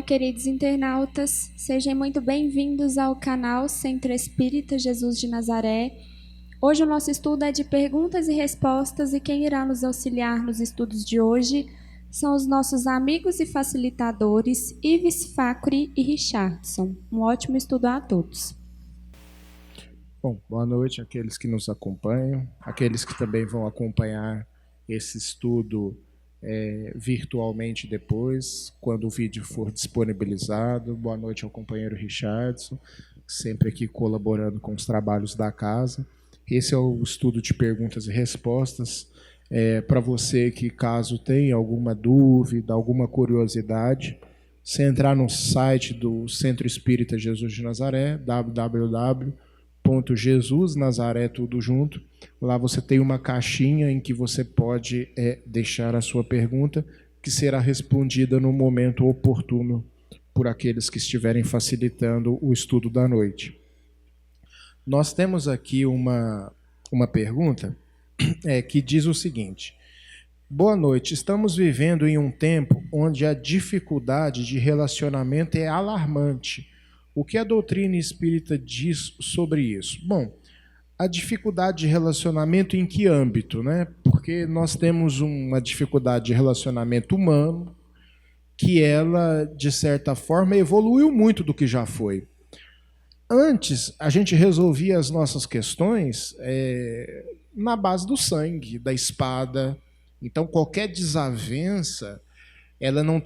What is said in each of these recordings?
queridos internautas, sejam muito bem-vindos ao canal Centro Espírita Jesus de Nazaré. Hoje o nosso estudo é de perguntas e respostas e quem irá nos auxiliar nos estudos de hoje são os nossos amigos e facilitadores Ives Facuri e Richardson. Um ótimo estudo a todos. Bom, boa noite àqueles que nos acompanham, aqueles que também vão acompanhar esse estudo virtualmente depois, quando o vídeo for disponibilizado. Boa noite ao companheiro Richardson, sempre aqui colaborando com os trabalhos da casa. Esse é o estudo de perguntas e respostas. Para você que, caso tenha alguma dúvida, alguma curiosidade, você entrar no site do Centro Espírita Jesus de Nazaré, www.Jesus Nazaré, tudo junto. Lá você tem uma caixinha em que você pode deixar a sua pergunta, que será respondida no momento oportuno por aqueles que estiverem facilitando o estudo da noite. Nós temos aqui uma pergunta que diz o seguinte: boa noite, estamos vivendo em um tempo onde a dificuldade de relacionamento é alarmante. O que a doutrina espírita diz sobre isso? Bom, a dificuldade de relacionamento em que âmbito, né? Porque nós temos uma dificuldade de relacionamento humano que ela, de certa forma, evoluiu muito do que já foi. Antes, a gente resolvia as nossas questões na base do sangue, da espada. Então, qualquer desavença, ela não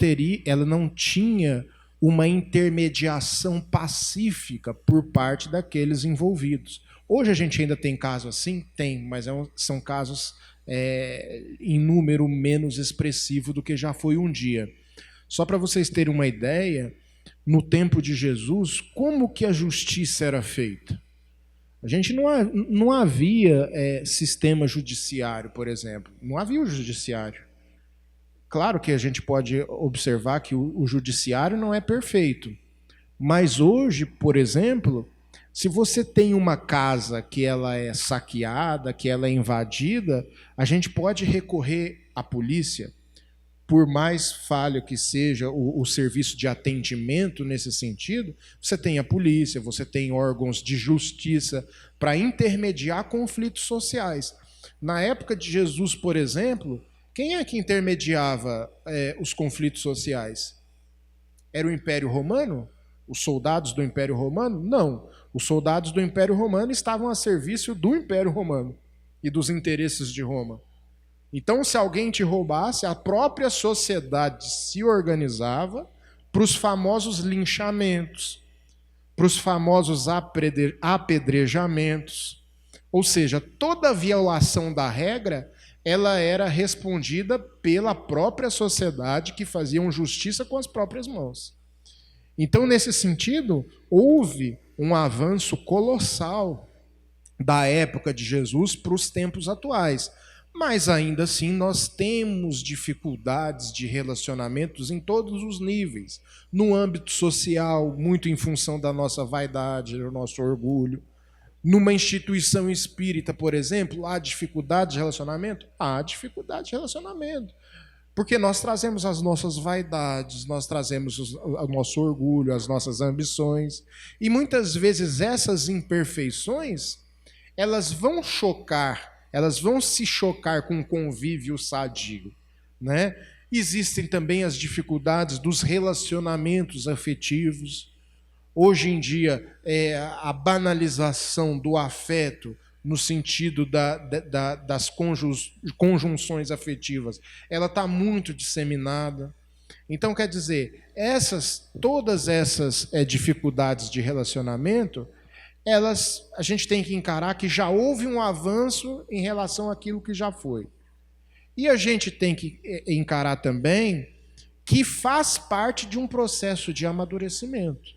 tinha uma intermediação pacífica por parte daqueles envolvidos. Hoje a gente ainda tem casos assim? Tem, mas são casos em número menos expressivo do que já foi um dia. Só para vocês terem uma ideia, no tempo de Jesus, como que a justiça era feita? A gente não havia sistema judiciário, por exemplo. Não havia o judiciário. Claro que a gente pode observar que o judiciário não é perfeito. Mas hoje, por exemplo, se você tem uma casa que ela é saqueada, que ela é invadida, a gente pode recorrer à polícia. Por mais falho que seja o serviço de atendimento nesse sentido, você tem a polícia, você tem órgãos de justiça para intermediar conflitos sociais. Na época de Jesus, por exemplo, quem é que intermediava os conflitos sociais? Era o Império Romano? Os soldados do Império Romano? Não. Os soldados do Império Romano estavam a serviço do Império Romano e dos interesses de Roma. Então, se alguém te roubasse, a própria sociedade se organizava para os famosos linchamentos, para os famosos apedrejamentos. Ou seja, toda violação da regra, ela era respondida pela própria sociedade, que faziam justiça com as próprias mãos. Então, nesse sentido, houve um avanço colossal da época de Jesus para os tempos atuais. Mas ainda assim nós temos dificuldades de relacionamentos em todos os níveis. No âmbito social, muito em função da nossa vaidade, do nosso orgulho. Numa instituição espírita, por exemplo, há dificuldade de relacionamento? Há dificuldade de relacionamento. Porque nós trazemos as nossas vaidades, nós trazemos o nosso orgulho, as nossas ambições. E muitas vezes essas imperfeições, elas vão se chocar com um convívio sadio, né? Existem também as dificuldades dos relacionamentos afetivos. Hoje em dia, a banalização do afeto, no sentido das conjunções afetivas, ela está muito disseminada. Então, quer dizer, todas essas dificuldades de relacionamento, a gente tem que encarar que já houve um avanço em relação àquilo que já foi. E a gente tem que encarar também que faz parte de um processo de amadurecimento.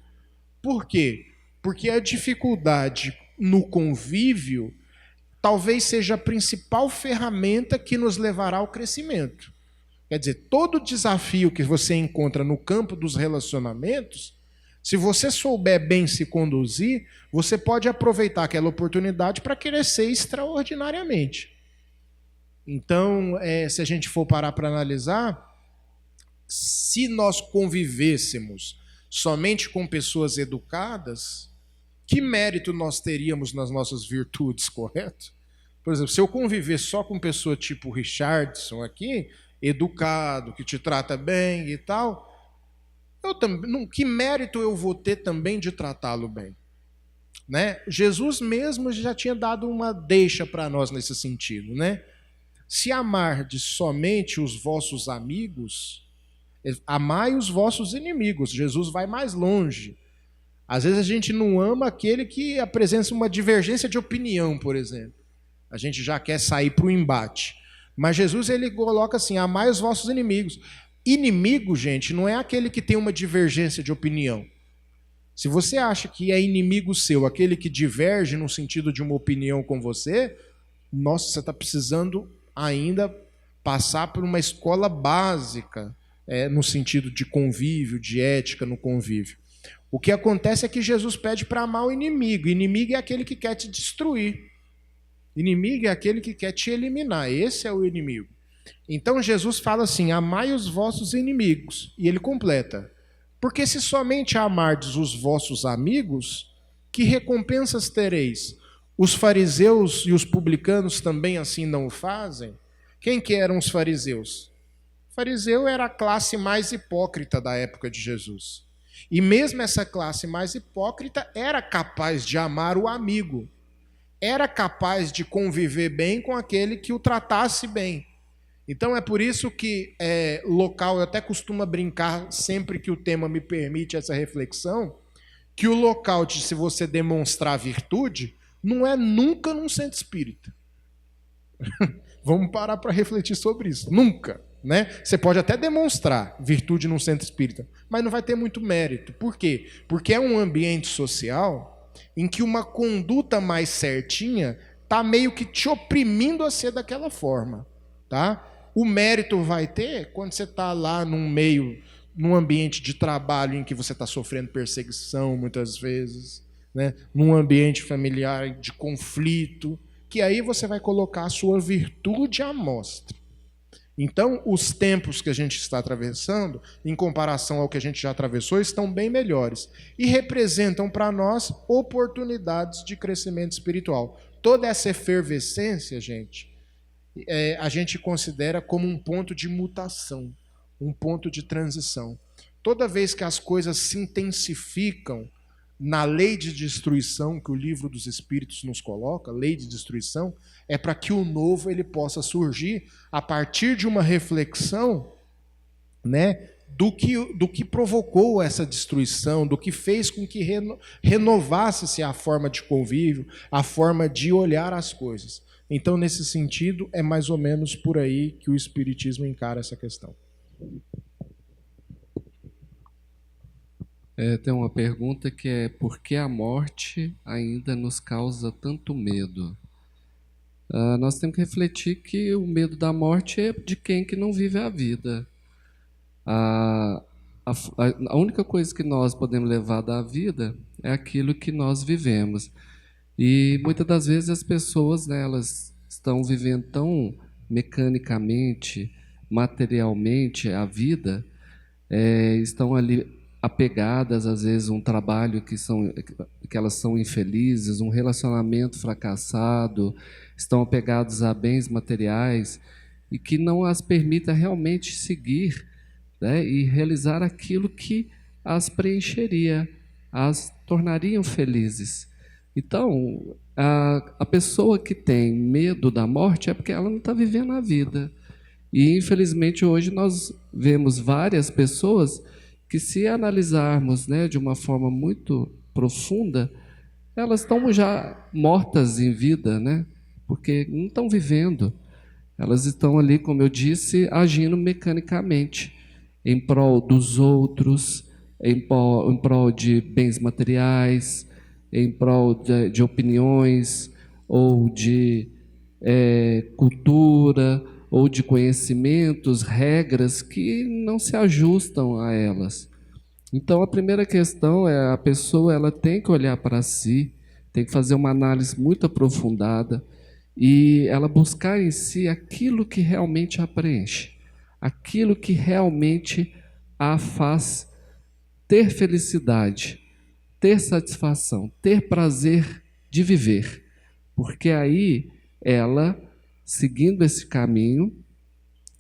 Por quê? Porque a dificuldade no convívio talvez seja a principal ferramenta que nos levará ao crescimento. Quer dizer, todo desafio que você encontra no campo dos relacionamentos, se você souber bem se conduzir, você pode aproveitar aquela oportunidade para crescer extraordinariamente. Então, se a gente for parar para analisar, se nós convivêssemos somente com pessoas educadas, que mérito nós teríamos nas nossas virtudes, correto? Por exemplo, se eu conviver só com pessoa tipo Richardson aqui, educado, que te trata bem e tal, que mérito eu vou ter também de tratá-lo bem? Né? Jesus mesmo já tinha dado uma deixa para nós nesse sentido, né? Se amardes somente os vossos amigos, amai os vossos inimigos. Jesus vai mais longe. Às vezes a gente não ama aquele que apresenta uma divergência de opinião, por exemplo. A gente já quer sair para o embate. Mas Jesus, ele coloca assim, amai os vossos inimigos. Inimigo, gente, não é aquele que tem uma divergência de opinião. Se você acha que é inimigo seu, aquele que diverge no sentido de uma opinião com você, nossa, você está precisando ainda passar por uma escola básica, no sentido de convívio, de ética no convívio. O que acontece é que Jesus pede para amar o inimigo. Inimigo é aquele que quer te destruir. Inimigo é aquele que quer te eliminar. Esse é o inimigo. Então Jesus fala assim, amai os vossos inimigos. E ele completa, porque se somente amardes os vossos amigos, que recompensas tereis? Os fariseus e os publicanos também assim não o fazem? Quem que eram os fariseus? O fariseu era a classe mais hipócrita da época de Jesus. E mesmo essa classe mais hipócrita era capaz de amar o amigo. Era capaz de conviver bem com aquele que o tratasse bem. Então é por isso que local, eu até costumo brincar sempre que o tema me permite essa reflexão, que o local de se você demonstrar virtude não é nunca num centro espírita. Vamos parar para refletir sobre isso. Nunca. Né? Você pode até demonstrar virtude num centro espírita, mas não vai ter muito mérito. Por quê? Porque é um ambiente social em que uma conduta mais certinha está meio que te oprimindo a ser daquela forma. Tá? O mérito vai ter quando você está lá num ambiente de trabalho em que você está sofrendo perseguição muitas vezes, né? Num ambiente familiar de conflito, que aí você vai colocar a sua virtude à mostra. Então, os tempos que a gente está atravessando, em comparação ao que a gente já atravessou, estão bem melhores e representam para nós oportunidades de crescimento espiritual. Toda essa efervescência, gente, a gente considera como um ponto de mutação, um ponto de transição. Toda vez que as coisas se intensificam na lei de destruição que o livro dos Espíritos nos coloca, lei de destruição, é para que o novo ele possa surgir a partir de uma reflexão, né, do que provocou essa destruição, do que fez com que renovasse-se a forma de convívio, a forma de olhar as coisas. Então, nesse sentido, é mais ou menos por aí que o Espiritismo encara essa questão. Tem uma pergunta que é: por que a morte ainda nos causa tanto medo? Nós temos que refletir que o medo da morte é de quem que não vive a vida. A única coisa que nós podemos levar da vida é aquilo que nós vivemos. E muitas das vezes as pessoas, né, elas estão vivendo tão mecanicamente, materialmente a vida, estão ali apegadas, às vezes, a um trabalho que elas são infelizes, um relacionamento fracassado, estão apegados a bens materiais e que não as permita realmente seguir, né, e realizar aquilo que as preencheria, as tornariam felizes. Então, a pessoa que tem medo da morte é porque ela não está vivendo a vida. E, infelizmente, hoje nós vemos várias pessoas que, se analisarmos, né, de uma forma muito profunda, elas estão já mortas em vida, né, porque não estão vivendo. Elas estão ali, como eu disse, agindo mecanicamente, em prol dos outros, em prol de bens materiais, em prol de opiniões, ou de cultura, ou de conhecimentos, regras que não se ajustam a elas. Então, a primeira questão é: a pessoa ela tem que olhar para si, tem que fazer uma análise muito aprofundada e ela buscar em si aquilo que realmente a preenche, aquilo que realmente a faz ter felicidade, ter satisfação, ter prazer de viver. Porque aí ela, seguindo esse caminho,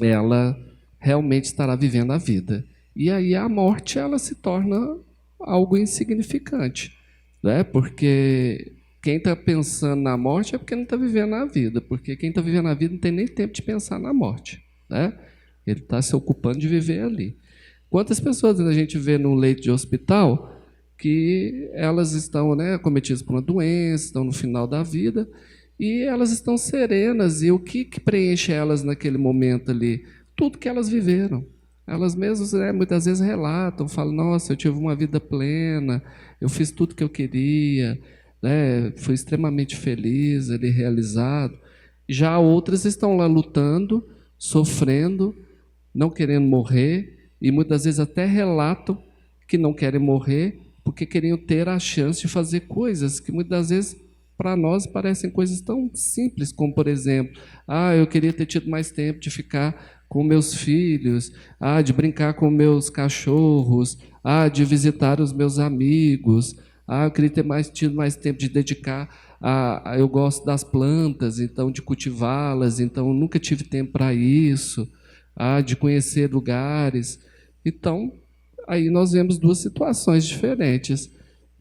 ela realmente estará vivendo a vida. E aí a morte ela se torna algo insignificante, né? Porque quem está pensando na morte é porque não está vivendo a vida, porque quem está vivendo a vida não tem nem tempo de pensar na morte, né? Ele está se ocupando de viver ali. Quantas pessoas a gente vê no leito de hospital que elas estão, né, acometidas por uma doença, estão no final da vida, e elas estão serenas, e o que preenche elas naquele momento ali? Tudo que elas viveram. Elas mesmas, né, muitas vezes relatam, falam, nossa, eu tive uma vida plena, eu fiz tudo que eu queria, né, fui extremamente feliz, ali, realizado. Já outras estão lá lutando, sofrendo, não querendo morrer, e muitas vezes até relatam que não querem morrer, porque queriam ter a chance de fazer coisas que muitas vezes para nós parecem coisas tão simples, como, por exemplo, eu queria ter tido mais tempo de ficar com meus filhos, de brincar com meus cachorros, de visitar os meus amigos, eu queria ter tido mais tempo de dedicar eu gosto das plantas, então de cultivá-las, então nunca tive tempo para isso, de conhecer lugares. Então, aí nós vemos duas situações diferentes.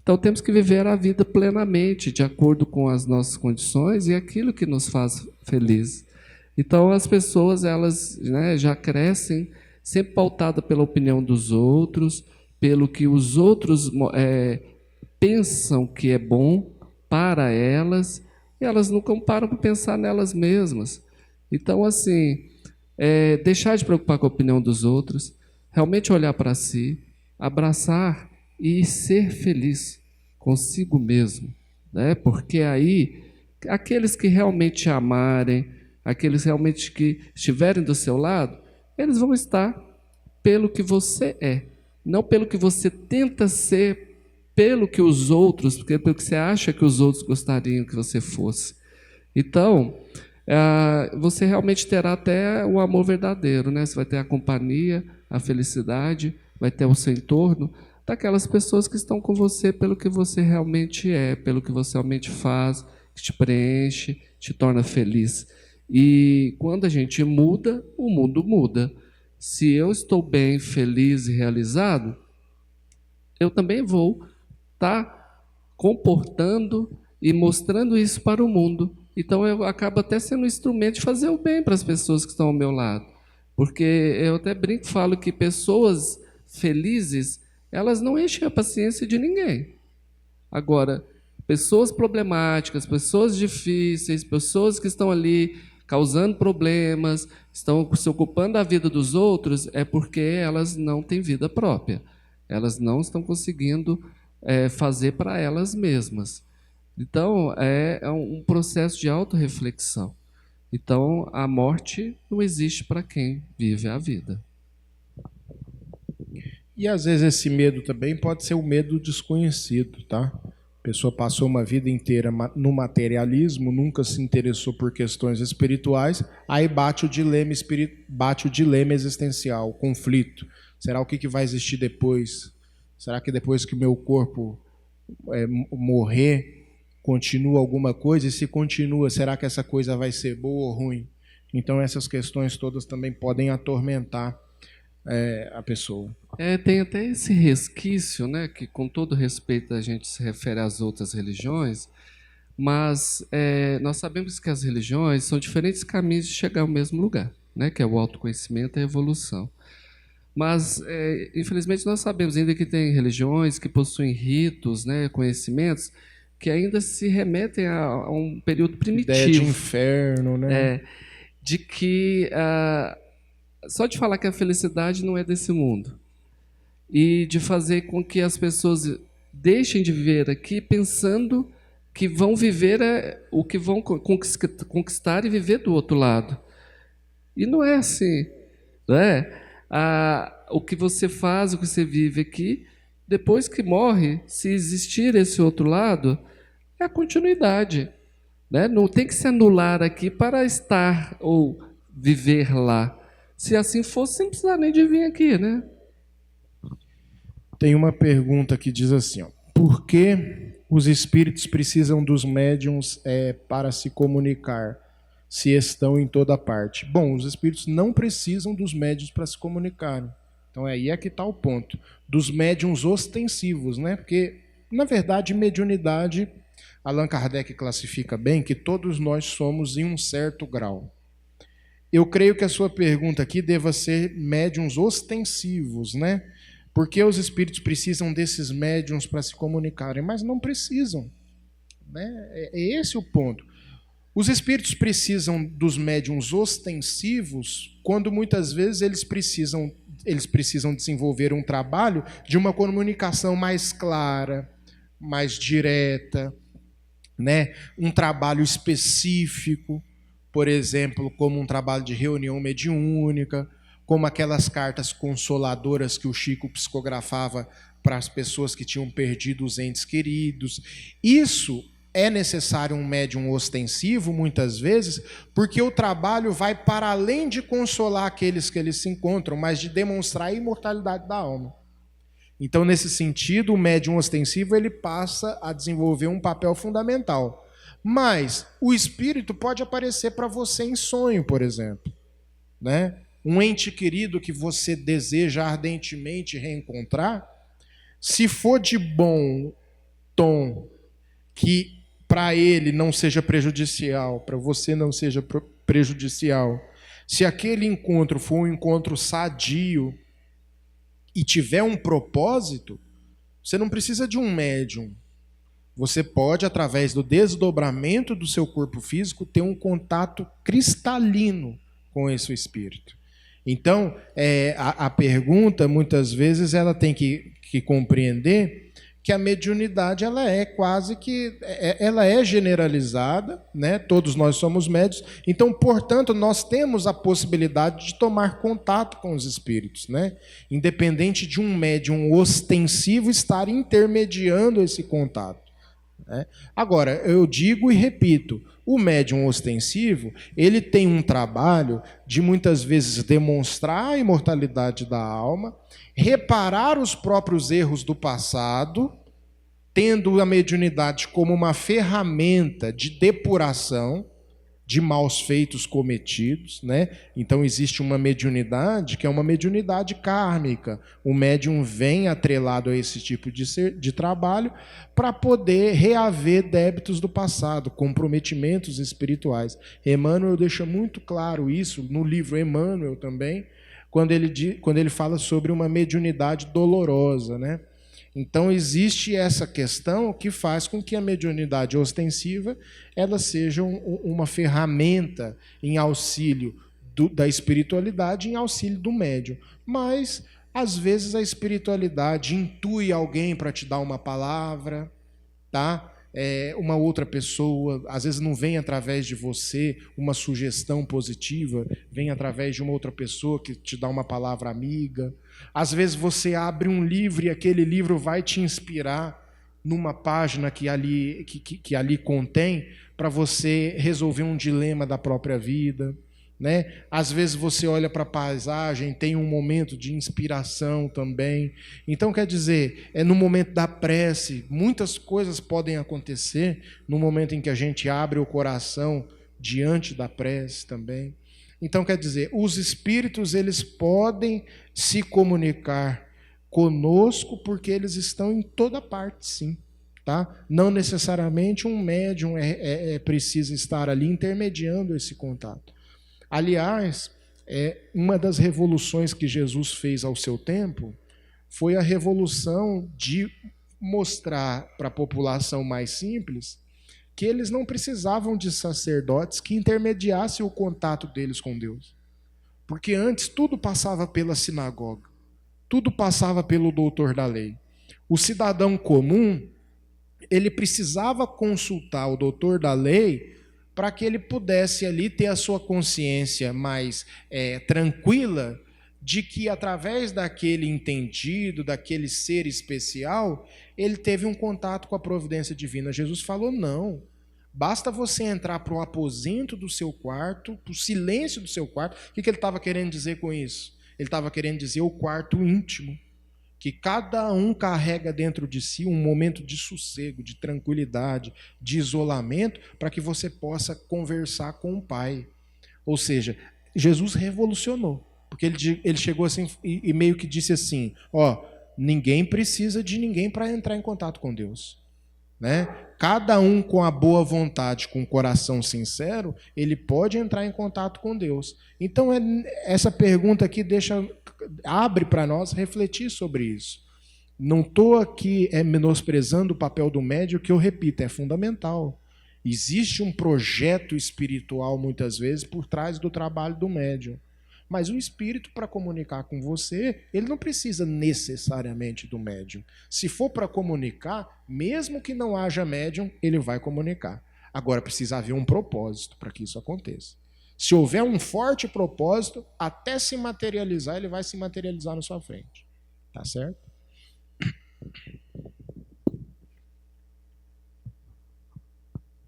Então, temos que viver a vida plenamente, de acordo com as nossas condições e aquilo que nos faz felizes. Então, as pessoas elas, né, já crescem sempre pautadas pela opinião dos outros, pelo que os outros pensam que é bom para elas, e elas nunca param para pensar nelas mesmas. Então, assim, deixar de preocupar com a opinião dos outros, realmente olhar para si, abraçar e ser feliz consigo mesmo, né? Porque aí aqueles que realmente te amarem, aqueles realmente que estiverem do seu lado, eles vão estar pelo que você é, não pelo que você tenta ser, pelo que os outros, porque pelo que você acha que os outros gostariam que você fosse. Então, você realmente terá até o amor verdadeiro, né? Você vai ter a companhia, a felicidade, vai ter o seu entorno daquelas pessoas que estão com você pelo que você realmente é, pelo que você realmente faz, que te preenche, te torna feliz. E quando a gente muda, o mundo muda. Se eu estou bem, feliz e realizado, eu também vou estar comportando e mostrando isso para o mundo. Então eu acabo até sendo um instrumento de fazer o bem para as pessoas que estão ao meu lado. Porque eu até brinco, falo que pessoas felizes, elas não enchem a paciência de ninguém. Agora, pessoas problemáticas, pessoas difíceis, pessoas que estão ali causando problemas, estão se ocupando da vida dos outros, é porque elas não têm vida própria. Elas não estão conseguindo fazer para elas mesmas. Então, é um processo de autorreflexão. Então, a morte não existe para quem vive a vida. E às vezes esse medo também pode ser o medo desconhecido, tá? A pessoa passou uma vida inteira no materialismo, nunca se interessou por questões espirituais, aí bate o dilema existencial, o conflito. Será o que vai existir depois? Será que depois que o meu corpo morrer, continua alguma coisa? E se continua, será que essa coisa vai ser boa ou ruim? Então essas questões todas também podem atormentar a pessoa. Tem até esse resquício, né, que com todo respeito a gente se refere às outras religiões, mas nós sabemos que as religiões são diferentes caminhos de chegar ao mesmo lugar, né, que é o autoconhecimento e a evolução. Mas, infelizmente, nós sabemos ainda que tem religiões que possuem ritos, né, conhecimentos, que ainda se remetem a um período primitivo. Ideia de inferno, né? De que só de falar que a felicidade não é desse mundo e de fazer com que as pessoas deixem de viver aqui pensando que vão viver o que vão conquistar e viver do outro lado. E não é assim, não é? O que você faz, o que você vive aqui, depois que morre, se existir esse outro lado, é a continuidade, né? Não tem que se anular aqui para estar ou viver lá. Se assim fosse, sem precisar nem de vir aqui, né? Tem uma pergunta que diz assim, ó, por que os espíritos precisam dos médiuns para se comunicar, se estão em toda parte? Bom, os espíritos não precisam dos médiuns para se comunicarem. Então aí é que está o ponto. Dos médiuns ostensivos, né? Porque, na verdade, mediunidade, Allan Kardec classifica bem que todos nós somos em um certo grau. Eu creio que a sua pergunta aqui deva ser médiuns ostensivos, né? Porque os espíritos precisam desses médiuns para se comunicarem, mas não precisam, né? É esse o ponto. Os espíritos precisam dos médiuns ostensivos quando muitas vezes eles precisam desenvolver um trabalho de uma comunicação mais clara, mais direta, né? Um trabalho específico, por exemplo, como um trabalho de reunião mediúnica, como aquelas cartas consoladoras que o Chico psicografava para as pessoas que tinham perdido os entes queridos. Isso é necessário um médium ostensivo, muitas vezes, porque o trabalho vai para além de consolar aqueles que eles se encontram, mas de demonstrar a imortalidade da alma. Então, nesse sentido, o médium ostensivo ele passa a desenvolver um papel fundamental. Mas o espírito pode aparecer para você em sonho, por exemplo, né? Um ente querido que você deseja ardentemente reencontrar, se for de bom tom, que para ele não seja prejudicial, para você não seja prejudicial, se aquele encontro for um encontro sadio e tiver um propósito, você não precisa de um médium. Você pode, através do desdobramento do seu corpo físico, ter um contato cristalino com esse espírito. Então, a pergunta, muitas vezes, ela tem que compreender que a mediunidade ela é quase que ela é generalizada, né? Todos nós somos médiuns, então, portanto, nós temos a possibilidade de tomar contato com os espíritos, né? Independente de um médium ostensivo estar intermediando esse contato. Agora, eu digo e repito, o médium ostensivo, ele tem um trabalho de muitas vezes demonstrar a imortalidade da alma, reparar os próprios erros do passado, tendo a mediunidade como uma ferramenta de depuração de maus feitos cometidos, né? Então existe uma mediunidade que é uma mediunidade kármica. O médium vem atrelado a esse tipo de trabalho para poder reaver débitos do passado, comprometimentos espirituais. Emmanuel deixa muito claro isso no livro Emmanuel também, quando ele fala sobre uma mediunidade dolorosa, né? Então existe essa questão que faz com que a mediunidade ostensiva ela seja uma ferramenta em auxílio da espiritualidade, em auxílio do médium. Mas, às vezes, a espiritualidade intui alguém para te dar uma palavra, tá? Uma outra pessoa, às vezes não vem através de você uma sugestão positiva, vem através de uma outra pessoa que te dá uma palavra amiga. Às vezes você abre um livro e aquele livro vai te inspirar numa página que ali contém para você resolver um dilema da própria vida, né? Às vezes você olha para a paisagem, tem um momento de inspiração também. Então, quer dizer, no momento da prece, muitas coisas podem acontecer no momento em que a gente abre o coração diante da prece também. Então, quer dizer, os espíritos eles podem se comunicar conosco porque eles estão em toda parte, sim. Tá? Não necessariamente um médium precisa estar ali intermediando esse contato. Aliás, uma das revoluções que Jesus fez ao seu tempo foi a revolução de mostrar para a população mais simples que eles não precisavam de sacerdotes que intermediassem o contato deles com Deus. Porque antes tudo passava pela sinagoga, tudo passava pelo doutor da lei. O cidadão comum, ele precisava consultar o doutor da lei para que ele pudesse ali ter a sua consciência mais tranquila de que através daquele entendido, daquele ser especial, ele teve um contato com a providência divina. Jesus falou, não, Basta você entrar para o aposento do seu quarto, para o silêncio do seu quarto. O que ele estava querendo dizer com isso? Ele estava querendo dizer o quarto íntimo, que cada um carrega dentro de si um momento de sossego, de tranquilidade, de isolamento, para que você possa conversar com o Pai. Ou seja, Jesus revolucionou, porque ele chegou assim e meio que disse assim, ninguém precisa de ninguém para entrar em contato com Deus. Né? Cada um com a boa vontade, com o coração sincero, ele pode entrar em contato com Deus. Então, essa pergunta aqui abre para nós refletir sobre isso. Não estou aqui menosprezando o papel do médium, que eu repito, é fundamental. Existe um projeto espiritual, muitas vezes, por trás do trabalho do médium. Mas o espírito, para comunicar com você, ele não precisa necessariamente do médium. Se for para comunicar, mesmo que não haja médium, ele vai comunicar. Agora, precisa haver um propósito para que isso aconteça. Se houver um forte propósito, até se materializar, ele vai se materializar na sua frente. Tá certo?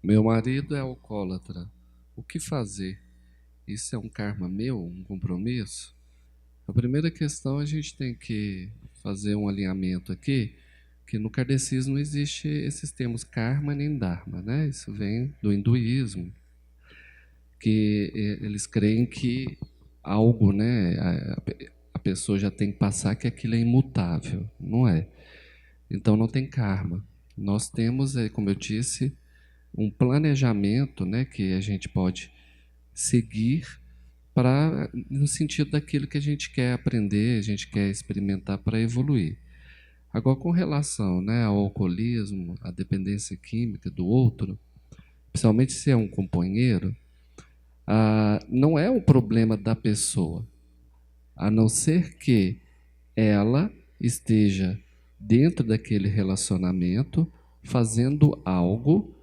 Meu marido é alcoólatra. O que fazer? Isso é um karma meu, um compromisso? A primeira questão, a gente tem que fazer um alinhamento aqui, que no kardecismo não existe esses termos karma nem dharma, né? Isso vem do hinduísmo, que eles creem que algo, né, a pessoa já tem que passar, que aquilo é imutável, não é? Então não tem karma. Nós temos, como eu disse, um planejamento, né, que a gente pode seguir no sentido daquilo que a gente quer aprender, a gente quer experimentar para evoluir. Agora, com relação, né, ao alcoolismo, à dependência química do outro, principalmente se é um companheiro, não é um problema da pessoa, a não ser que ela esteja dentro daquele relacionamento fazendo algo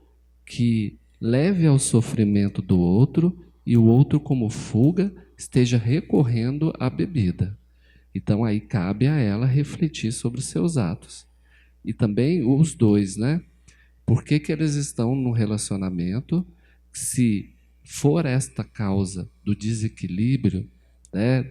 que leve ao sofrimento do outro e o outro, como fuga, esteja recorrendo à bebida. Então, aí cabe a ela refletir sobre os seus atos. E também os dois, né? Por que eles estão no relacionamento? Se for esta causa do desequilíbrio, né,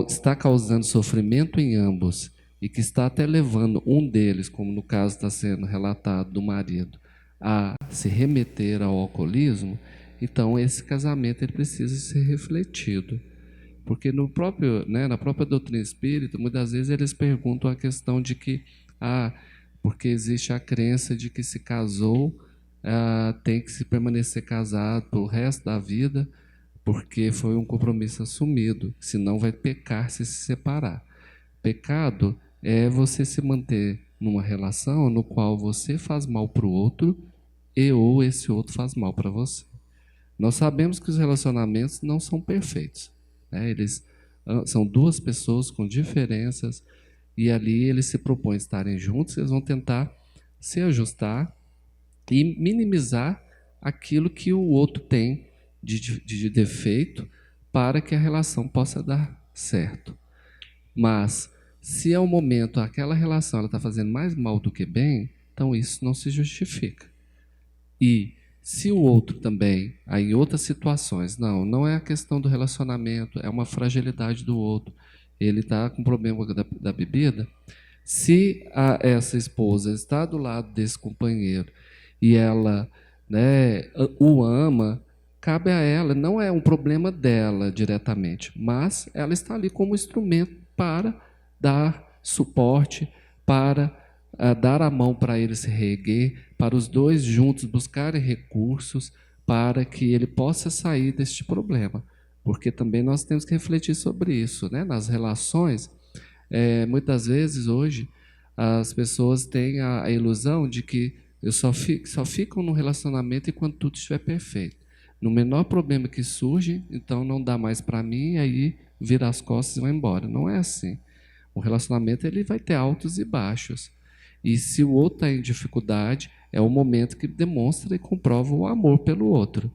está causando sofrimento em ambos e que está até levando um deles, como no caso está sendo relatado do marido, a se remeter ao alcoolismo, então esse casamento ele precisa ser refletido. Porque no próprio, né, na própria doutrina espírita, muitas vezes eles perguntam a questão de que, porque existe a crença de que se casou, tem que se permanecer casado pelo resto da vida, porque foi um compromisso assumido, senão vai pecar se separar. Pecado é você se manter numa relação no qual você faz mal para o outro ou esse outro faz mal para você. Nós sabemos que os relacionamentos não são perfeitos, né? Eles são duas pessoas com diferenças e ali eles se propõem a estarem juntos, eles vão tentar se ajustar e minimizar aquilo que o outro tem de defeito para que a relação possa dar certo. Mas se é o momento, aquela relação está fazendo mais mal do que bem, então isso não se justifica. E se o outro também, aí em outras situações, não é a questão do relacionamento, é uma fragilidade do outro, ele está com problema da bebida, se essa esposa está do lado desse companheiro e ela, né, o ama, cabe a ela, não é um problema dela diretamente, mas ela está ali como instrumento para dar suporte, para dar a mão para ele se reerguer, para os dois juntos buscarem recursos para que ele possa sair deste problema. Porque também nós temos que refletir sobre isso, né? Nas relações, muitas vezes hoje as pessoas têm a ilusão de que só ficam no relacionamento enquanto tudo estiver perfeito. No menor problema que surge, então não dá mais para mim, e aí vira as costas e vai embora. Não é assim. O relacionamento ele vai ter altos e baixos. E se o outro está em dificuldade, é o momento que demonstra e comprova o amor pelo outro,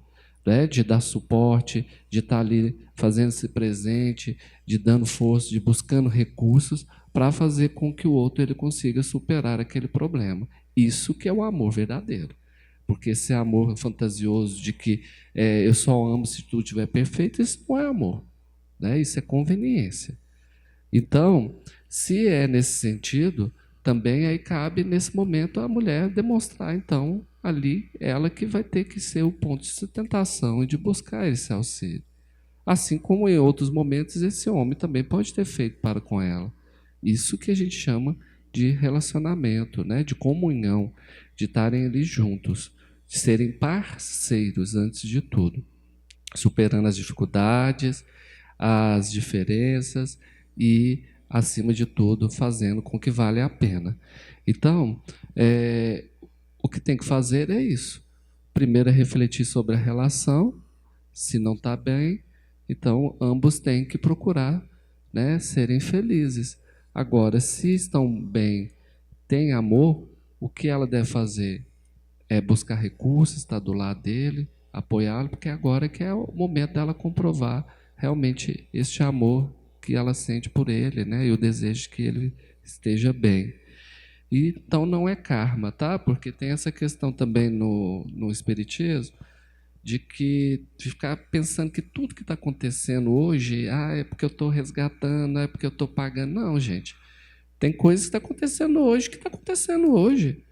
né? De dar suporte, de estar ali fazendo-se presente, de dando força, de buscando recursos para fazer com que o outro ele consiga superar aquele problema. Isso que é o amor verdadeiro. Porque esse amor fantasioso de que eu só amo se tudo estiver perfeito, isso não é amor, né? Isso é conveniência. Então, se é nesse sentido, também aí cabe, nesse momento, a mulher demonstrar, então, ali, ela que vai ter que ser o ponto de sustentação e de buscar esse auxílio. Assim como em outros momentos, esse homem também pode ter feito para com ela. Isso que a gente chama de relacionamento, né? De comunhão, de estarem ali juntos, de serem parceiros antes de tudo, superando as dificuldades, as diferenças e, acima de tudo, fazendo com que vale a pena. Então, o que tem que fazer é isso. Primeiro é refletir sobre a relação, se não está bem, então ambos têm que procurar, né, serem felizes. Agora, se estão bem, têm amor, o que ela deve fazer? É buscar recursos, estar do lado dele, apoiá-lo, porque agora que é o momento dela comprovar realmente este amor que ela sente por ele, né, e o desejo de que ele esteja bem. E, então não é karma, tá? Porque tem essa questão também no Espiritismo, de ficar pensando que tudo que está acontecendo hoje, é porque eu estou resgatando, é porque eu estou pagando. Não, gente. Tem coisas que estão acontecendo hoje que está acontecendo hoje.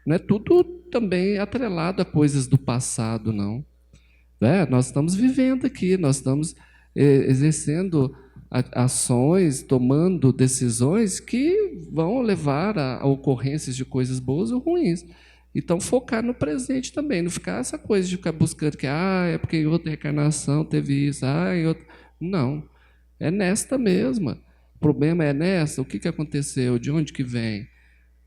Não é tudo também atrelado a coisas do passado, não. Nós estamos vivendo aqui, nós estamos exercendo ações, tomando decisões que vão levar a ocorrências de coisas boas ou ruins. Então, focar no presente também, não ficar essa coisa de ficar buscando que é porque em outra reencarnação teve isso, em outra... Não, é nesta mesma. O problema é nessa, o que aconteceu, de onde que vem?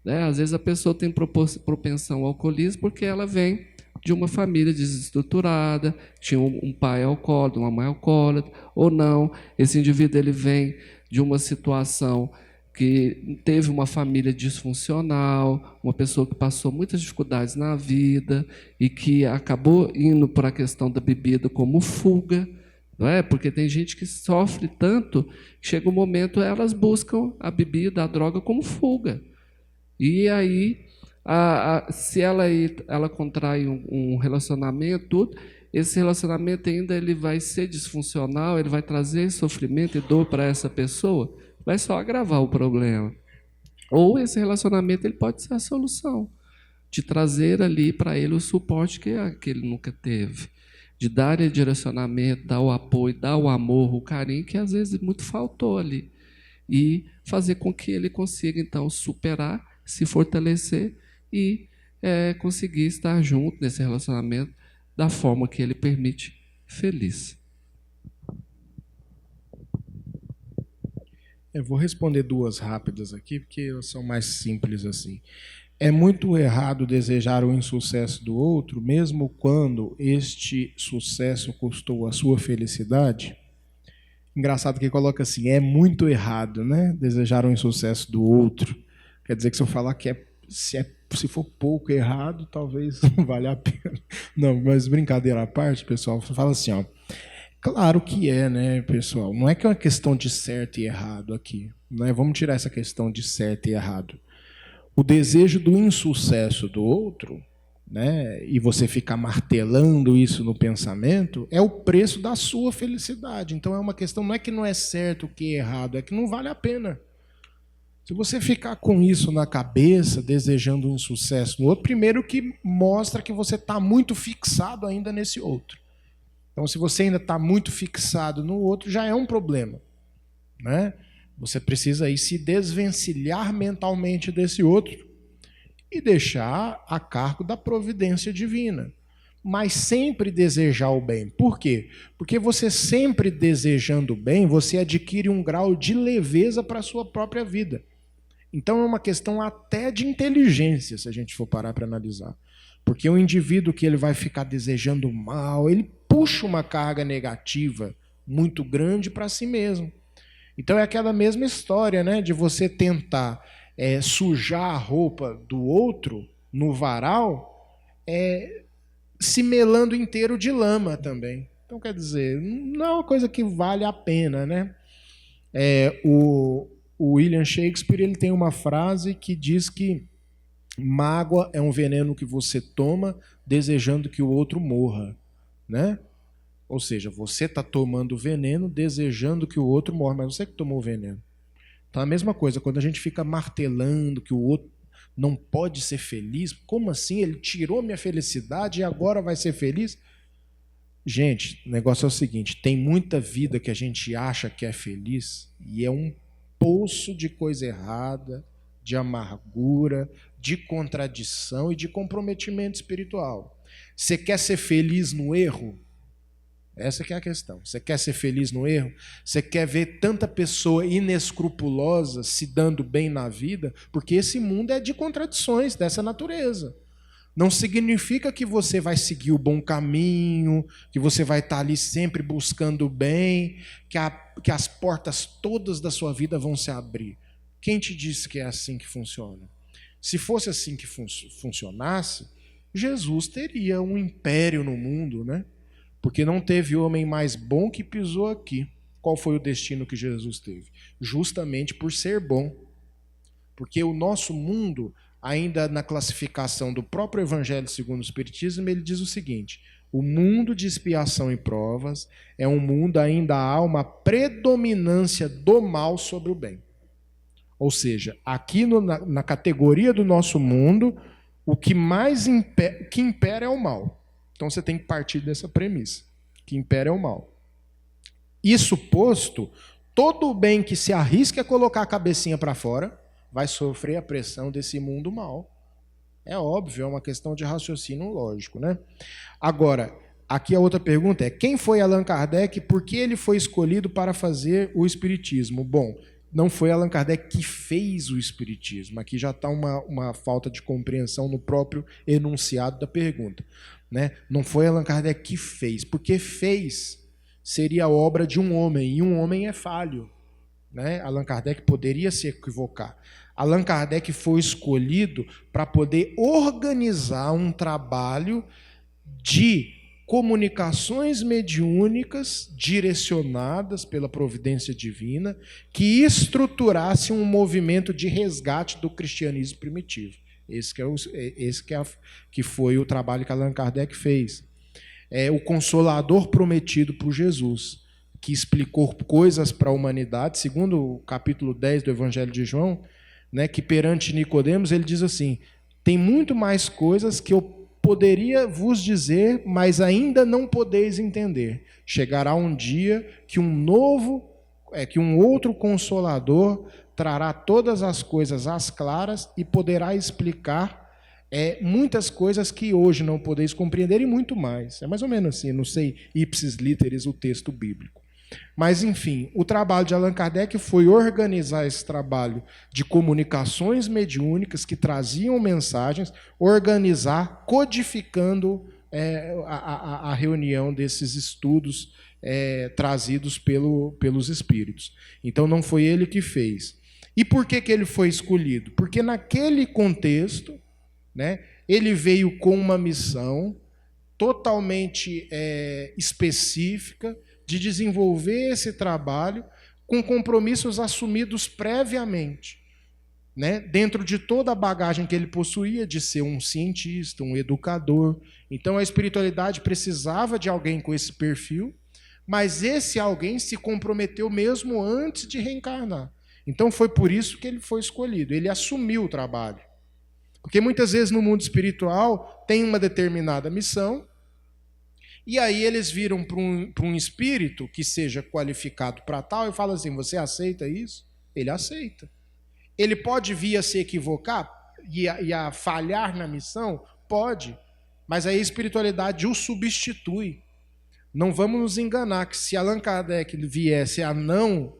Às vezes a pessoa tem propensão ao alcoolismo porque ela vem de uma família desestruturada, tinha um pai alcoólatra, uma mãe alcoólatra, ou não, esse indivíduo ele vem de uma situação que teve uma família disfuncional, uma pessoa que passou muitas dificuldades na vida e que acabou indo para a questão da bebida como fuga, não é? Porque tem gente que sofre tanto que chega um momento elas buscam a bebida, a droga como fuga. E aí, se ela contrai um relacionamento, tudo, esse relacionamento ainda ele vai ser disfuncional, ele vai trazer sofrimento e dor para essa pessoa, vai só agravar o problema. Ou esse relacionamento ele pode ser a solução, de trazer ali para ele o suporte que ele nunca teve, de dar o direcionamento, dar o apoio, dar o amor, o carinho que às vezes muito faltou ali, e fazer com que ele consiga então superar, se fortalecer e conseguir estar junto nesse relacionamento da forma que ele permite, feliz. Eu vou responder duas rápidas aqui, porque elas são mais simples assim. É muito errado desejar o insucesso do outro, mesmo quando este sucesso custou a sua felicidade? Engraçado que coloca assim, é muito errado, né? Desejar o insucesso do outro. Quer dizer que se eu falar que se for pouco errado, talvez não valha a pena. Não, mas brincadeira à parte, pessoal, fala assim, claro que é, né, pessoal? Não é que é uma questão de certo e errado aqui. Né? Vamos tirar essa questão de certo e errado. O desejo do insucesso do outro, né, e você ficar martelando isso no pensamento, é o preço da sua felicidade. Então é uma questão, não é que não é certo o que é errado, é que não vale a pena. Se você ficar com isso na cabeça, desejando um insucesso no outro, primeiro que mostra que você está muito fixado ainda nesse outro. Então, se você ainda está muito fixado no outro, já é um problema, né? Você precisa aí se desvencilhar mentalmente desse outro e deixar a cargo da providência divina. Mas sempre desejar o bem. Por quê? Porque você sempre desejando o bem, você adquire um grau de leveza para a sua própria vida. Então é uma questão até de inteligência, se a gente for parar para analisar. Porque o indivíduo que ele vai ficar desejando mal, ele puxa uma carga negativa muito grande para si mesmo. Então é aquela mesma história, né, de você tentar sujar a roupa do outro no varal, se melando inteiro de lama também. Então, quer dizer, não é uma coisa que vale a pena, né? O William Shakespeare ele tem uma frase que diz que Mágoa é um veneno que você toma desejando que o outro morra, né? Ou seja, você está tomando veneno desejando que o outro morra, mas você que tomou o veneno. Então a mesma coisa, quando a gente fica martelando que o outro não pode ser feliz, como assim? Ele tirou minha felicidade e agora vai ser feliz? Gente, o negócio é o seguinte, tem muita vida que a gente acha que é feliz e é um poço de coisa errada, de amargura, de contradição e de comprometimento espiritual. Você quer ser feliz no erro? Essa que é a questão. Você quer ser feliz no erro? Você quer ver tanta pessoa inescrupulosa se dando bem na vida? Porque esse mundo é de contradições dessa natureza. Não significa que você vai seguir o bom caminho, que você vai estar ali sempre buscando o bem, que as portas todas da sua vida vão se abrir. Quem te disse que é assim que funciona? Se fosse assim que funcionasse, Jesus teria um império no mundo, né? Porque não teve homem mais bom que pisou aqui. Qual foi o destino que Jesus teve? Justamente por ser bom. Porque o nosso mundo, ainda na classificação do próprio Evangelho segundo o Espiritismo, ele diz o seguinte: o mundo de expiação e provas é um mundo ainda há uma predominância do mal sobre o bem. Ou seja, aqui na categoria do nosso mundo, o que mais impera é o mal. Então você tem que partir dessa premissa, que impera é o mal. Isso posto, todo o bem que se arrisca a colocar a cabecinha para fora vai sofrer a pressão desse mundo mal. É óbvio, é uma questão de raciocínio lógico, né? Agora, aqui a outra pergunta é: quem foi Allan Kardec e por que ele foi escolhido para fazer o espiritismo? Bom, não foi Allan Kardec que fez o espiritismo. Aqui já está uma falta de compreensão no próprio enunciado da pergunta, né? Não foi Allan Kardec que fez, porque fez seria obra de um homem, e um homem é falho, né? Allan Kardec poderia se equivocar. Allan Kardec foi escolhido para poder organizar um trabalho de comunicações mediúnicas direcionadas pela providência divina que estruturasse um movimento de resgate do cristianismo primitivo. Que foi o trabalho que Allan Kardec fez. É o consolador prometido por Jesus, que explicou coisas para a humanidade, segundo o capítulo 10 do Evangelho de João, né, que perante Nicodemos ele diz assim: tem muito mais coisas que eu poderia vos dizer, mas ainda não podeis entender. Chegará um dia que um outro Consolador trará todas as coisas às claras e poderá explicar muitas coisas que hoje não podeis compreender e muito mais. É mais ou menos assim, não sei ipsis literis o texto bíblico. Mas, enfim, o trabalho de Allan Kardec foi organizar esse trabalho de comunicações mediúnicas que traziam mensagens, organizar, codificando a reunião desses estudos trazidos pelos espíritos. Então, não foi ele que fez. E por que ele foi escolhido? Porque naquele contexto, né, ele veio com uma missão totalmente específica de desenvolver esse trabalho com compromissos assumidos previamente, né? Dentro de toda a bagagem que ele possuía de ser um cientista, um educador. Então a espiritualidade precisava de alguém com esse perfil, mas esse alguém se comprometeu mesmo antes de reencarnar. Então foi por isso que ele foi escolhido, ele assumiu o trabalho. Porque muitas vezes no mundo espiritual tem uma determinada missão, e aí eles viram para um espírito que seja qualificado para tal e falam assim: você aceita isso? Ele aceita. Ele pode vir a se equivocar e a falhar na missão? Pode. Mas aí a espiritualidade o substitui. Não vamos nos enganar que se Allan Kardec viesse a não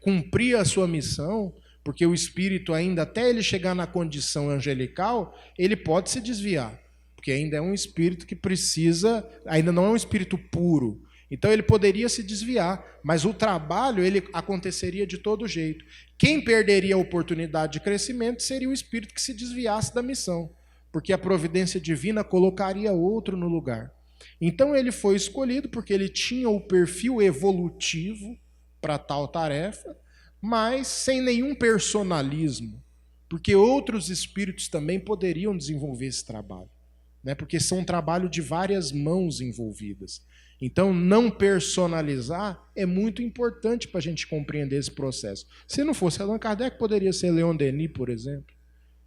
cumprir a sua missão, porque o espírito ainda, até ele chegar na condição angelical, ele pode se desviar. Porque ainda é um espírito que precisa, ainda não é um espírito puro. Então ele poderia se desviar, mas o trabalho ele aconteceria de todo jeito. Quem perderia a oportunidade de crescimento seria o espírito que se desviasse da missão, porque a providência divina colocaria outro no lugar. Então ele foi escolhido porque ele tinha o perfil evolutivo para tal tarefa, mas sem nenhum personalismo. porque outros espíritos também poderiam desenvolver esse trabalho, né? Porque são um trabalho de várias mãos envolvidas. Então, não personalizar é muito importante para a gente compreender esse processo. Se não fosse Allan Kardec, poderia ser Leon Denis, por exemplo.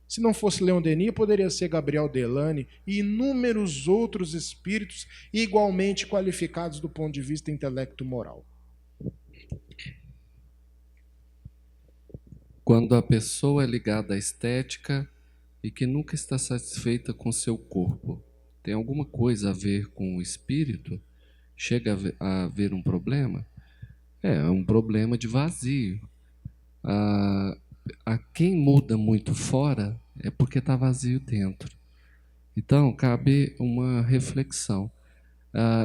Se não fosse Leon Denis, poderia ser Gabriel Delane e inúmeros outros espíritos igualmente qualificados do ponto de vista intelecto-moral. Quando a pessoa é ligada à estética e que nunca está satisfeita com seu corpo, tem alguma coisa a ver com o espírito? Chega a haver um problema? É um problema de vazio. A quem muda muito fora é porque está vazio dentro. Então, cabe uma reflexão.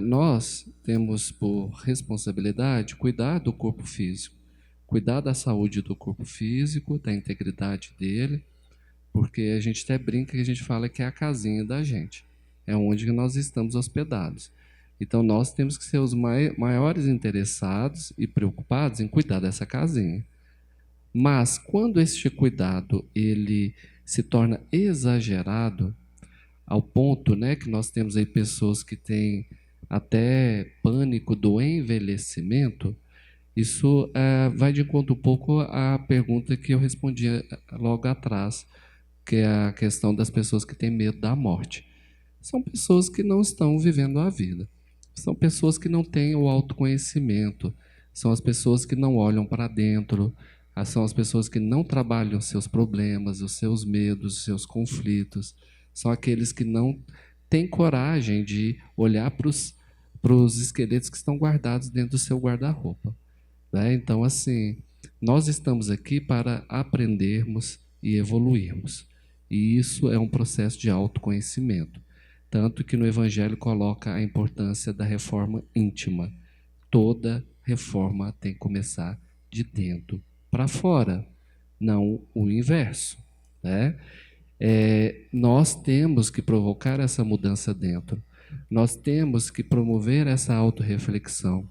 Nós temos por responsabilidade cuidar do corpo físico, cuidar da saúde do corpo físico, da integridade dele, porque a gente até brinca que a gente fala que é a casinha da gente, é onde nós estamos hospedados. Então, nós temos que ser os maiores interessados e preocupados em cuidar dessa casinha. Mas, quando este cuidado ele se torna exagerado, ao ponto, né, que nós temos aí pessoas que têm até pânico do envelhecimento, isso vai de encontro um pouco à pergunta que eu respondi logo atrás, que é a questão das pessoas que têm medo da morte. São pessoas que não estão vivendo a vida. São pessoas que não têm o autoconhecimento. São as pessoas que não olham para dentro. São as pessoas que não trabalham seus problemas, os seus medos, os seus conflitos. São aqueles que não têm coragem de olhar para os esqueletos que estão guardados dentro do seu guarda-roupa. Né? Então, assim, nós estamos aqui para aprendermos e evoluirmos. E isso é um processo de autoconhecimento. Tanto que no Evangelho coloca a importância da reforma íntima. Toda reforma tem que começar de dentro para fora, não o inverso. Né? Nós temos que provocar essa mudança dentro. Nós temos que promover essa autorreflexão.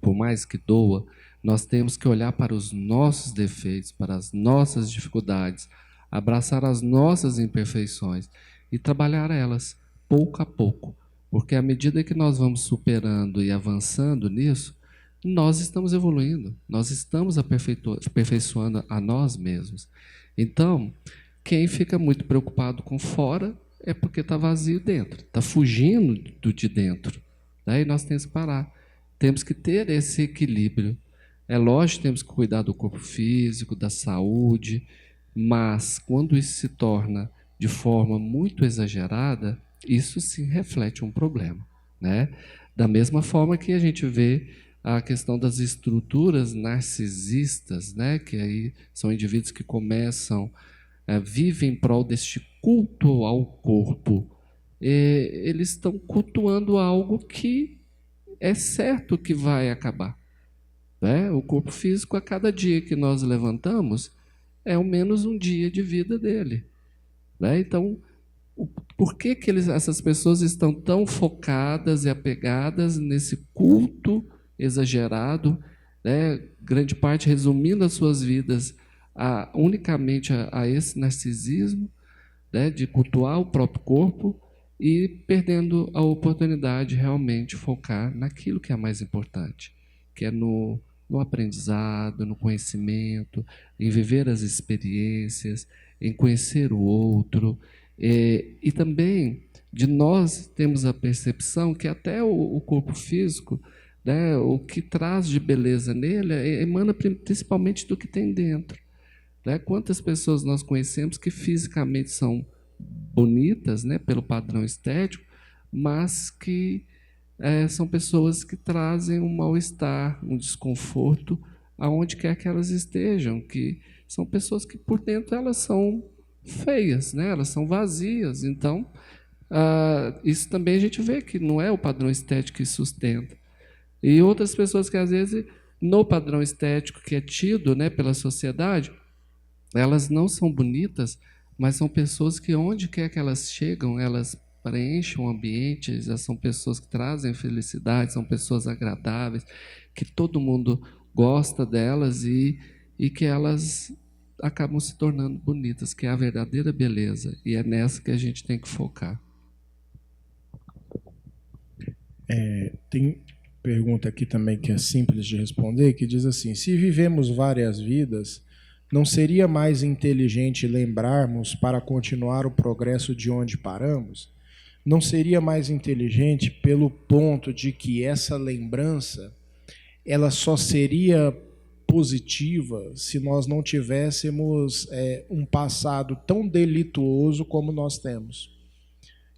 Por mais que doa, nós temos que olhar para os nossos defeitos, para as nossas dificuldades, abraçar as nossas imperfeições e trabalhar elas pouco a pouco. Porque à medida que nós vamos superando e avançando nisso, nós estamos evoluindo, nós estamos aperfeiçoando a nós mesmos. Então, quem fica muito preocupado com fora é porque está vazio dentro, está fugindo do de dentro. Daí nós temos que parar, temos que ter esse equilíbrio. É lógico, temos que cuidar do corpo físico, da saúde, mas quando isso se torna de forma muito exagerada, isso sim reflete um problema. Né? Da mesma forma que a gente vê a questão das estruturas narcisistas, né? Que aí são indivíduos que começam, vivem em prol deste culto ao corpo. Eles estão cultuando algo que é certo que vai acabar. Né? O corpo físico, a cada dia que nós levantamos, é ao menos um dia de vida dele. Né? Então, por que essas pessoas estão tão focadas e apegadas nesse culto exagerado, né? Grande parte resumindo as suas vidas unicamente a esse narcisismo, né? De cultuar o próprio corpo e perdendo a oportunidade de realmente focar naquilo que é mais importante, que é no aprendizado, no conhecimento, em viver as experiências, em conhecer o outro. E também de nós temos a percepção que até o corpo físico, né, o que traz de beleza nele emana principalmente do que tem dentro. Né? Quantas pessoas nós conhecemos que fisicamente são bonitas, né, pelo padrão estético, mas que são pessoas que trazem um mal-estar, um desconforto, aonde quer que elas estejam, que são pessoas que por dentro elas são feias, né? Elas são vazias. Então, isso também a gente vê que não é o padrão estético que sustenta. E outras pessoas que, às vezes, no padrão estético que é tido, né, pela sociedade, elas não são bonitas, mas são pessoas que, onde quer que elas chegam, elas preenchem o ambiente, elas são pessoas que trazem felicidade, são pessoas agradáveis, que todo mundo gosta delas e que elas acabam se tornando bonitas, que é a verdadeira beleza, e é nessa que a gente tem que focar. Tem pergunta aqui também que é simples de responder, que diz assim: se vivemos várias vidas, não seria mais inteligente lembrarmos para continuar o progresso de onde paramos? Não seria mais inteligente pelo ponto de que essa lembrança ela só seria positiva se nós não tivéssemos um passado tão delituoso como nós temos?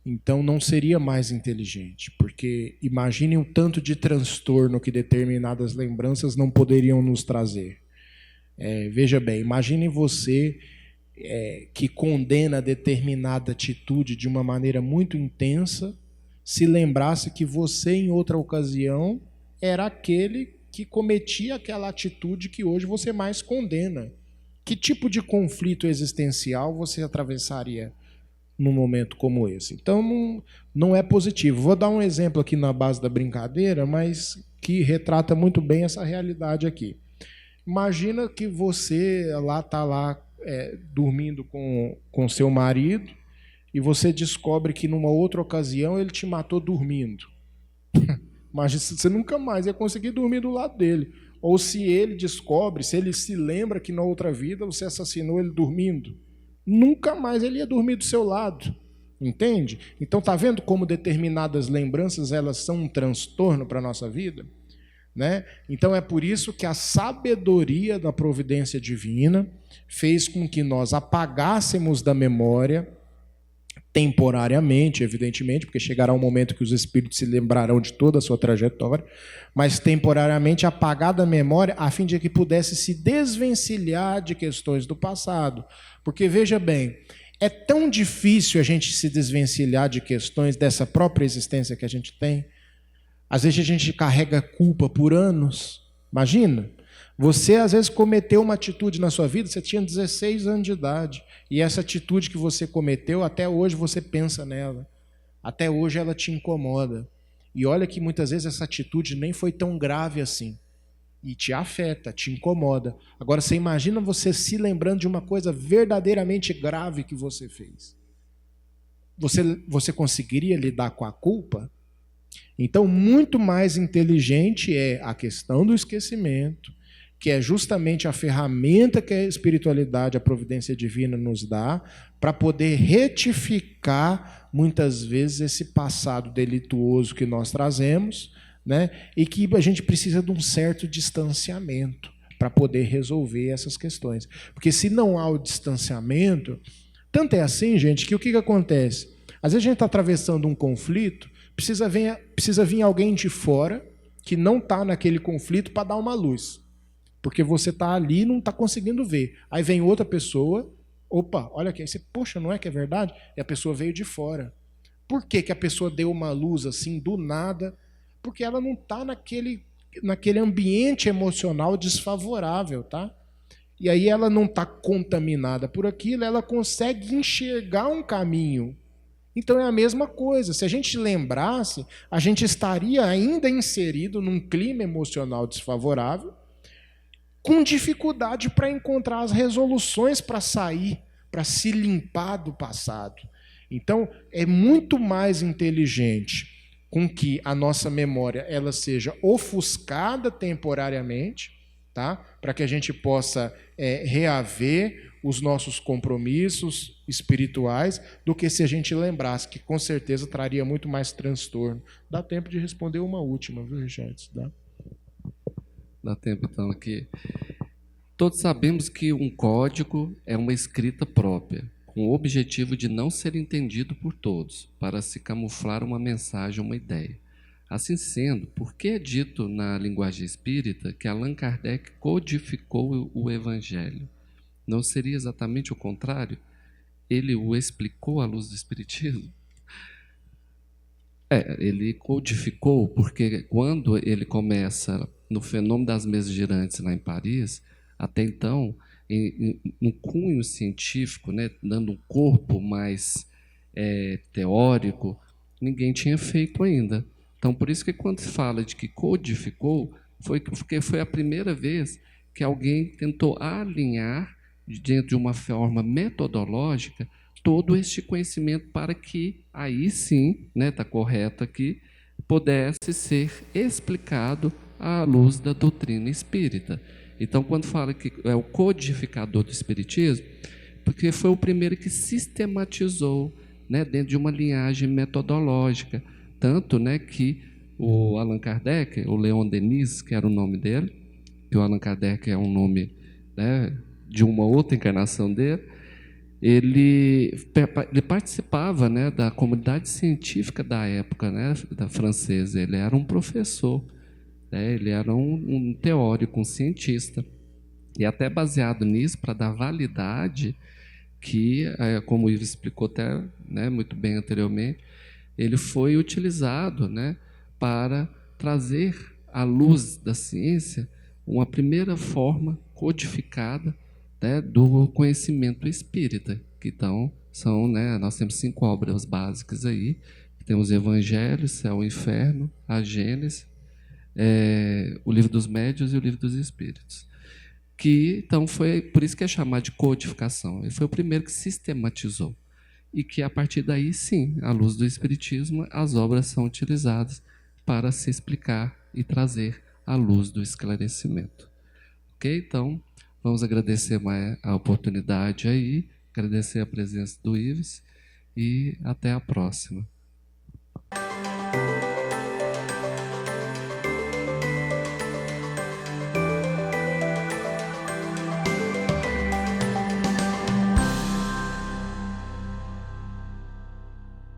Então não seria mais inteligente, porque imaginem o tanto de transtorno que determinadas lembranças não poderiam nos trazer. Veja bem, imaginem você que condena determinada atitude de uma maneira muito intensa, se lembrasse que você, em outra ocasião, era aquele que cometia aquela atitude que hoje você mais condena. Que tipo de conflito existencial você atravessaria num momento como esse? Então, não é positivo. Vou dar um exemplo aqui na base da brincadeira, mas que retrata muito bem essa realidade aqui. Imagina que você está lá dormindo com seu marido e você descobre que numa outra ocasião ele te matou dormindo. Imagina, você nunca mais ia conseguir dormir do lado dele. Ou se ele descobre, se ele se lembra que na outra vida você assassinou ele dormindo, nunca mais ele ia dormir do seu lado. Entende? Então está vendo como determinadas lembranças elas são um transtorno para a nossa vida? Né? Então é por isso que a sabedoria da providência divina fez com que nós apagássemos da memória, temporariamente, evidentemente, porque chegará um momento que os espíritos se lembrarão de toda a sua trajetória, mas temporariamente apagar da memória a fim de que pudesse se desvencilhar de questões do passado. Porque, veja bem, é tão difícil a gente se desvencilhar de questões dessa própria existência que a gente tem. Às vezes a gente carrega culpa por anos. Imagina, você às vezes cometeu uma atitude na sua vida, você tinha 16 anos de idade, e essa atitude que você cometeu, até hoje você pensa nela. Até hoje ela te incomoda. E olha que muitas vezes essa atitude nem foi tão grave assim. E te afeta, te incomoda. Agora você imagina você se lembrando de uma coisa verdadeiramente grave que você fez. Você conseguiria lidar com a culpa? Então, muito mais inteligente é a questão do esquecimento, que é justamente a ferramenta que a espiritualidade, a providência divina nos dá, para poder retificar, muitas vezes, esse passado delituoso que nós trazemos, né? E que a gente precisa de um certo distanciamento para poder resolver essas questões. Porque se não há o distanciamento, tanto é assim, gente, que o que acontece? Às vezes a gente está atravessando um conflito, precisa vir alguém de fora que não está naquele conflito para dar uma luz. Porque você está ali e não está conseguindo ver. Aí vem outra pessoa, opa, olha aqui, aí você, poxa, não é que é verdade? E a pessoa veio de fora. Por que a pessoa deu uma luz assim, do nada? Porque ela não está naquele ambiente emocional desfavorável, tá? E aí ela não está contaminada por aquilo, ela consegue enxergar um caminho. Então é a mesma coisa. Se a gente lembrasse, a gente estaria ainda inserido num clima emocional desfavorável, com dificuldade para encontrar as resoluções para sair, para se limpar do passado. Então é muito mais inteligente com que a nossa memória ela seja ofuscada temporariamente, tá? Para que a gente possa reaver os nossos compromissos espirituais, do que se a gente lembrasse, que com certeza traria muito mais transtorno. Dá tempo de responder uma última, viu, Richard? Dá tempo, então, aqui. Todos sabemos que um código é uma escrita própria, com o objetivo de não ser entendido por todos, para se camuflar uma mensagem, uma ideia. Assim sendo, por que é dito na linguagem espírita que Allan Kardec codificou o Evangelho? Não seria exatamente o contrário? Ele o explicou à luz do Espiritismo? Ele codificou porque quando ele começa no fenômeno das mesas girantes lá em Paris, até então, no cunho científico, né, dando um corpo mais teórico, ninguém tinha feito ainda. Então, por isso que quando se fala de que codificou, foi porque foi a primeira vez que alguém tentou alinhar dentro de uma forma metodológica, todo este conhecimento para que, aí sim, está correto aqui, pudesse ser explicado à luz da doutrina espírita. Então, quando fala que é o codificador do espiritismo, porque foi o primeiro que sistematizou, dentro de uma linhagem metodológica, tanto que o Allan Kardec, o Leon Denis, que era o nome dele, que o Allan Kardec é um nome de uma outra encarnação dele, ele participava da comunidade científica da época, da francesa. Ele era um professor, ele era um teórico, um cientista. E até baseado nisso, para dar validade, que, como o Ivo explicou até muito bem anteriormente, ele foi utilizado para trazer à luz da ciência uma primeira forma codificada do conhecimento espírita, que então são, nós temos 5 obras básicas aí, temos o Evangelho, Céu e Inferno, a Gênese, o Livro dos Médiuns e o Livro dos Espíritos, que então foi por isso que é chamado de codificação. Ele foi o primeiro que sistematizou, e que a partir daí, sim, à luz do Espiritismo, as obras são utilizadas para se explicar e trazer a luz do esclarecimento. Ok? Então, vamos agradecer a oportunidade aí, agradecer a presença do Ives e até a próxima.